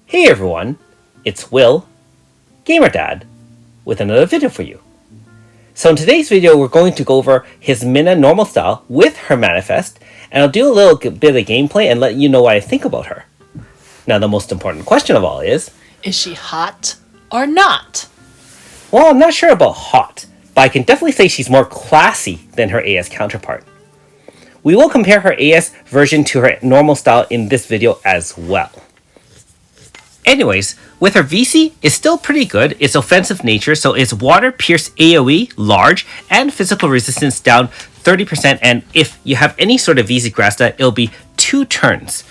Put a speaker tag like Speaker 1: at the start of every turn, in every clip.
Speaker 1: Hey everyone, it's Will, Gamer Dad, with another video for you. So in today's video, we're going to go over Hismena normal style with her manifest, and I'll do a little bit of gameplay and let you know what I think about her. Now the most important question of all is
Speaker 2: she hot or not?
Speaker 1: Well, I'm not sure about hot, but I can definitely say she's more classy than her AS counterpart. We will compare her AS version to her normal style in this video as well. Anyways, with her VC, it's still pretty good. It's offensive nature, so it's water, pierce, AoE, large, and physical resistance down 30%. And if you have any sort of VC Grasta, it'll be 2 turns.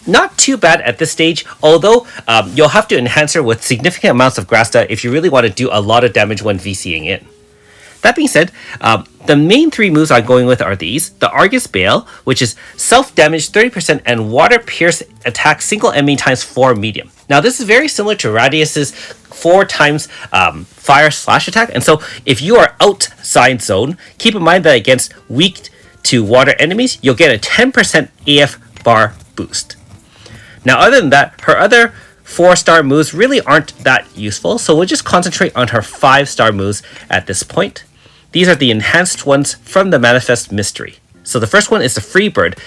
Speaker 1: Not too bad at this stage, although you'll have to enhance her with significant amounts of Grasta if you really want to do a lot of damage when VCing in. That being said, the main 3 moves I'm going with are these. The Argus Bale, which is self-damage 30% and water pierce attack single enemy times 4 medium. Now this is very similar to Radius's 4 times fire slash attack. And so if you are outside zone, keep in mind that against weak to water enemies, you'll get a 10% AF bar boost. Now other than that, her other 4-star moves really aren't that useful. So we'll just concentrate on her 5-star moves at this point. These are the enhanced ones from the Manifest Mystery. So the first one is the Free Bird.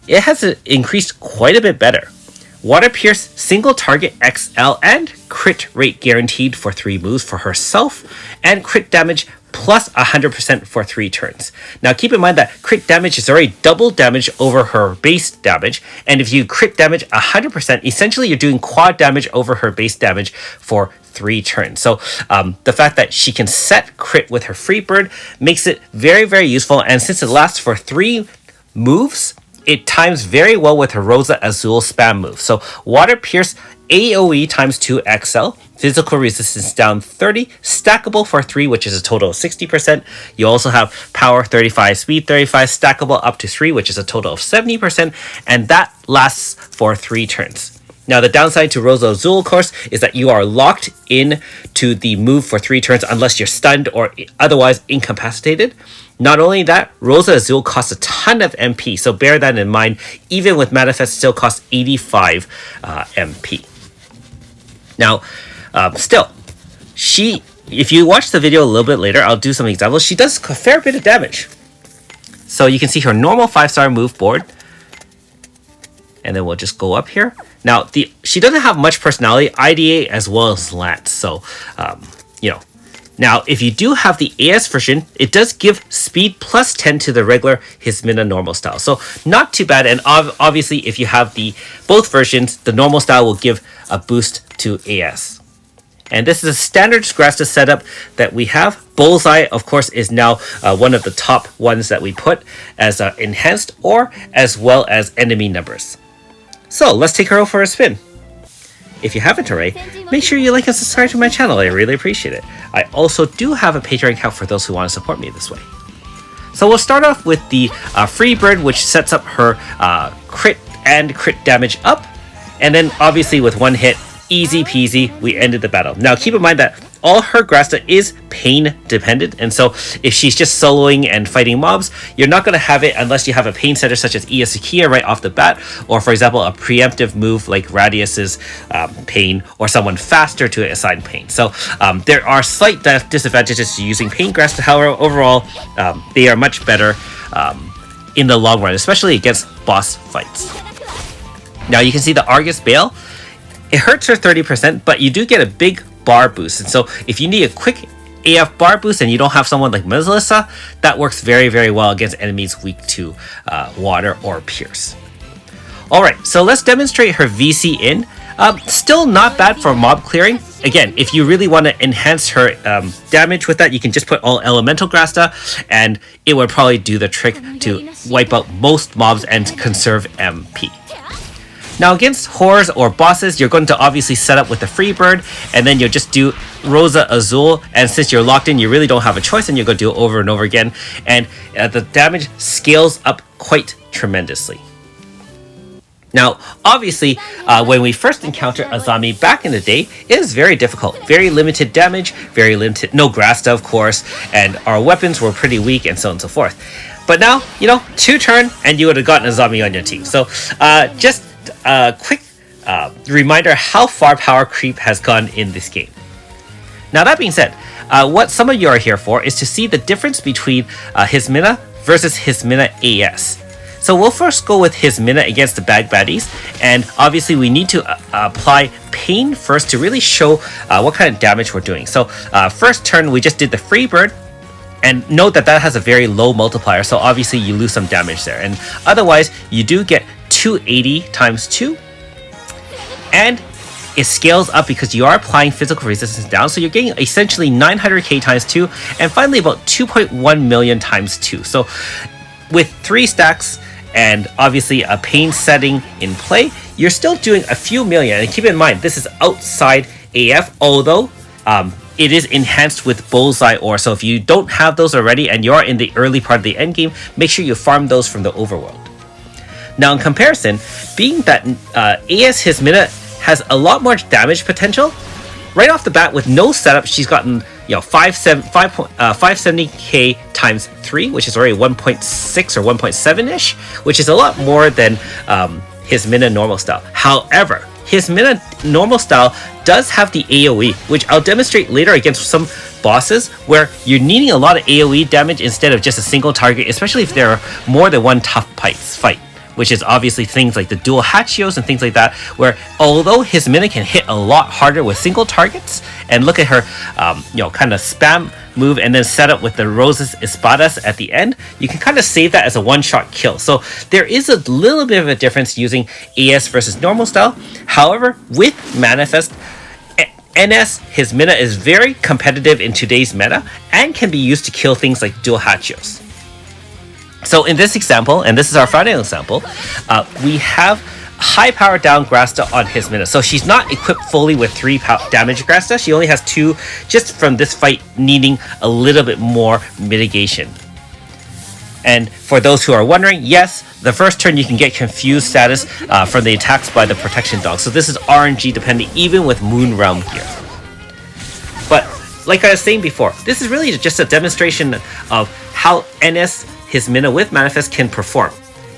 Speaker 1: It has increased quite a bit better. Water Pierce, single target XL, and crit rate guaranteed for 3 moves for herself, and crit damage plus 100% for 3 turns. Now keep in mind that crit damage is already double damage over her base damage, and if you crit damage 100%, essentially you're doing quad damage over her base damage for 3 turns. So the fact that she can set crit with her Free Bird makes it very, very useful, and since it lasts for 3 moves, it times very well with her Rosa Azul spam move. So Water Pierce AoE times 2 XL, physical resistance down 30, stackable for 3, which is a total of 60%. You also have power 35, speed 35, stackable up to 3, which is a total of 70%, and that lasts for 3 turns. Now the downside to Rosa Azul, of course, is that you are locked in to the move for 3 turns unless you're stunned or otherwise incapacitated. Not only that, Rosa Azul costs a ton of MP, so bear that in mind. Even with Manifest, still costs 85 MP. Now, still, if you watch the video a little bit later, I'll do some examples. She does a fair bit of damage. So you can see her normal 5-star move board. And then we'll just go up here. Now, she doesn't have much personality, IDA as well as Lance. So, Now, if you do have the AS version, it does give speed plus 10 to the regular Hismena normal style. So not too bad. And obviously, if you have both versions, the normal style will give a boost to AS. And this is a standard Grasta setup that we have. Bullseye, of course, is now one of the top ones that we put as enhanced or as well as enemy numbers. So let's take her out for a spin. If you haven't already, make sure you like and subscribe to my channel. I really appreciate it. I also do have a Patreon account for those who want to support me this way. So we'll start off with the Free Bird, which sets up her crit and crit damage up. And then obviously with 1 hit, easy peasy, we ended the battle. Now keep in mind that all her Grasta is pain dependent, and so if she's just soloing and fighting mobs, you're not going to have it unless you have a pain setter such as Iasakia right off the bat, or for example a preemptive move like Radius's pain, or someone faster to assign pain. So there are slight disadvantages to using pain Grasta. However, overall they are much better in the long run, especially against boss fights. Now you can see the Argus Bale. It hurts her 30%, but you do get a big bar boost. And so if you need a quick AF bar boost and you don't have someone like Melissa, that works very, very well against enemies weak to water or pierce. Alright, so let's demonstrate her VC in. Still not bad for mob clearing. Again, if you really want to enhance her damage with that, you can just put all elemental Grasta and it would probably do the trick to wipe out most mobs and conserve MP. Now against horrors or bosses, you're going to obviously set up with the Free Bird, and then you'll just do Rosa Azul, and since you're locked in, you really don't have a choice, and you're going to do it over and over again, and the damage scales up quite tremendously. Now, obviously, when we first encountered Azami back in the day, it is very difficult. Very limited damage, very limited, no Grasta, of course, and our weapons were pretty weak, and so on and so forth. But now, 2 turn, and you would have gotten Azami on your team. So, just a quick reminder how far power creep has gone in this game. Now that being said, what some of you are here for is to see the difference between Hismena versus Hismena AS. So we'll first go with Hismena against the bad baddies, and obviously we need to apply pain first to really show what kind of damage we're doing. So first turn we just did the free bird, and note that that has a very low multiplier, so obviously you lose some damage there, and otherwise you do get 280 times 2, and it scales up because you are applying physical resistance down, so you're getting essentially 900k times 2, and finally about 2.1 million times 2. So with 3 stacks and obviously a pain setting in play, you're still doing a few million. And keep in mind, this is outside AF, although it is enhanced with bullseye ore. So if you don't have those already and you're in the early part of the end game, make sure you farm those from the overworld. Now in comparison, being that AS Hismena has a lot more damage potential, right off the bat with no setup, she's gotten 570k times 3, which is already 1.6 or 1.7-ish, which is a lot more than Hismena normal style. However, Hismena normal style does have the AoE, which I'll demonstrate later against some bosses where you're needing a lot of AoE damage instead of just a single target, especially if there are more than one tough fight, which is obviously things like the dual Hachios and things like that, where although Hismena can hit a lot harder with single targets, and look at her, kind of spam move and then set up with the Roses Espadas at the end, you can kind of save that as a one-shot kill. So there is a little bit of a difference using AS versus normal style. However, with Manifest, NS Hismena is very competitive in today's meta and can be used to kill things like dual Hachios. So in this example, and this is our final example, we have high power down Grasta on Hismena. So she's not equipped fully with 3 damage Grasta. She only has 2 just from this fight needing a little bit more mitigation. And for those who are wondering, yes, the first turn you can get confused status from the attacks by the protection dog. So this is RNG depending even with Moon Realm gear. But like I was saying before, this is really just a demonstration of how NS Hismena with Manifest can perform.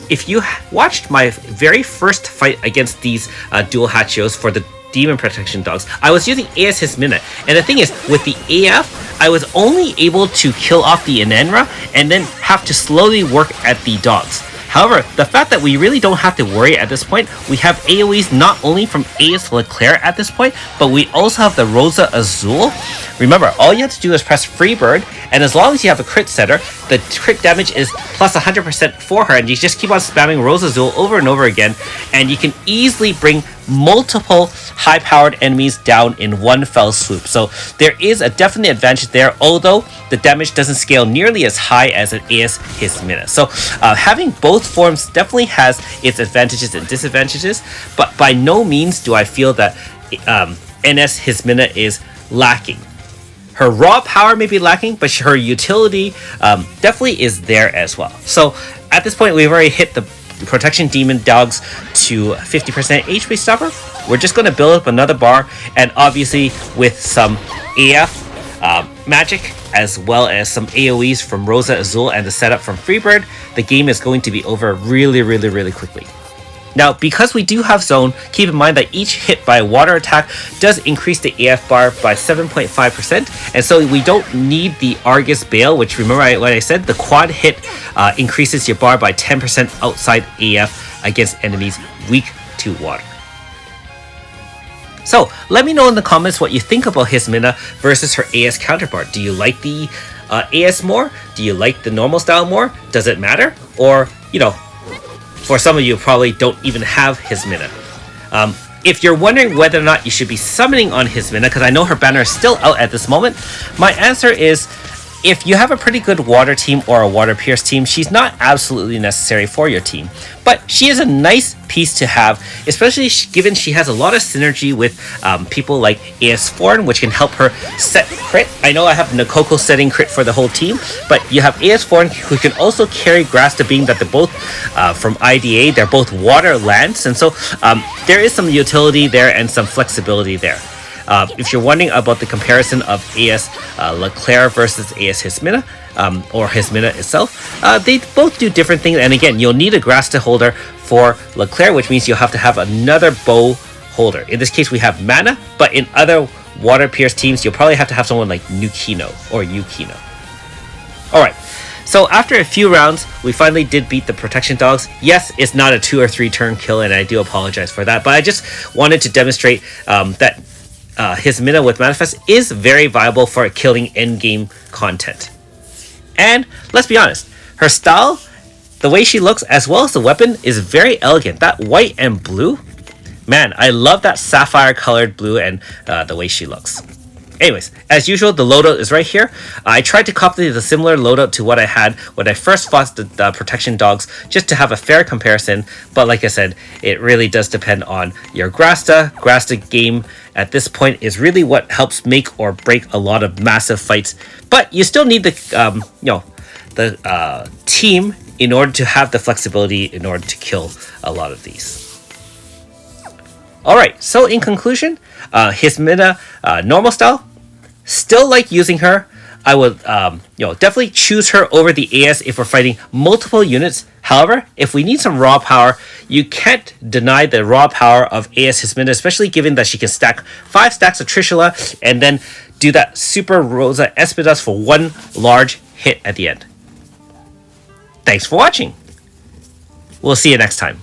Speaker 1: If you watched my very first fight against these dual Hachios for the Demon Protection Dogs, I was using AS Hismena, and the thing is, with the AF, I was only able to kill off the Enenra and then have to slowly work at the dogs. However, the fact that we really don't have to worry at this point, we have AoEs not only from AS Leclerc at this point, but we also have the Rosa Azul. Remember, all you have to do is press Free Bird, and as long as you have a crit setter, the crit damage is plus 100% for her, and you just keep on spamming Rosa Azul over and over again, and you can easily bring multiple high-powered enemies down in one fell swoop. So there is a definite advantage there, although the damage doesn't scale nearly as high as an AS Hismena. So having both forms definitely has its advantages and disadvantages, but by no means do I feel that NS Hismena is lacking. Her raw power may be lacking, but her utility definitely is there as well. So at this point, we've already hit the Protection Demon Dogs to 50% HP stopper. We're just going to build up another bar, and obviously with some AF magic as well as some AoEs from Rosa Azul and the setup from Freebird, the game is going to be over really quickly. Now, because we do have zone, keep in mind that each hit by a water attack does increase the AF bar by 7.5%, and so we don't need the Argus Bale, which remember what I said, the quad hit increases your bar by 10% outside AF against enemies weak to water. So, let me know in the comments what you think about Hismena versus her AS counterpart. Do you like the AS more? Do you like the normal style more? Does it matter? Or, for some of you probably don't even have Hismena. If you're wondering whether or not you should be summoning on Hismena, because I know her banner is still out at this moment, my answer is if you have a pretty good water team or a water pierce team, she's not absolutely necessary for your team. But she is a nice piece to have, especially given she has a lot of synergy with people like AS Foreign, which can help her set crit. I know I have Nakoko setting crit for the whole team, but you have AS Foreign who can also carry Grasta, being that they're both from IDA, they're both water lands, and so there is some utility there and some flexibility there. If you're wondering about the comparison of AS Leclerc versus AS Hismena, or Hismena itself, they both do different things, and again, you'll need a Grasta holder for Leclerc, which means you'll have to have another bow holder. In this case, we have Mana, but in other Water Pierce teams, you'll probably have to have someone like Nukino or Yukino. Alright, so after a few rounds, we finally did beat the protection dogs. Yes, it's not a 2 or 3 turn kill, and I do apologize for that, but I just wanted to demonstrate that His Minnow with Manifest is very viable for killing endgame content. And let's be honest, her style, the way she looks, as well as the weapon, is very elegant. That white and blue, man, I love that sapphire colored blue and the way she looks. Anyways, as usual, the loadout is right here. I tried to copy the similar loadout to what I had when I first fought the protection dogs, just to have a fair comparison. But like I said, it really does depend on your Grasta. Grasta game at this point is really what helps make or break a lot of massive fights. But you still need the team in order to have the flexibility in order to kill a lot of these. Alright, so in conclusion, Hismena normal style, still like using her. I would definitely choose her over the AS if we're fighting multiple units. However, if we need some raw power, you can't deny the raw power of AS Hismena, especially given that she can stack 5 stacks of Trishula and then do that Super Rosa Espedas for one large hit at the end. Thanks for watching. We'll see you next time.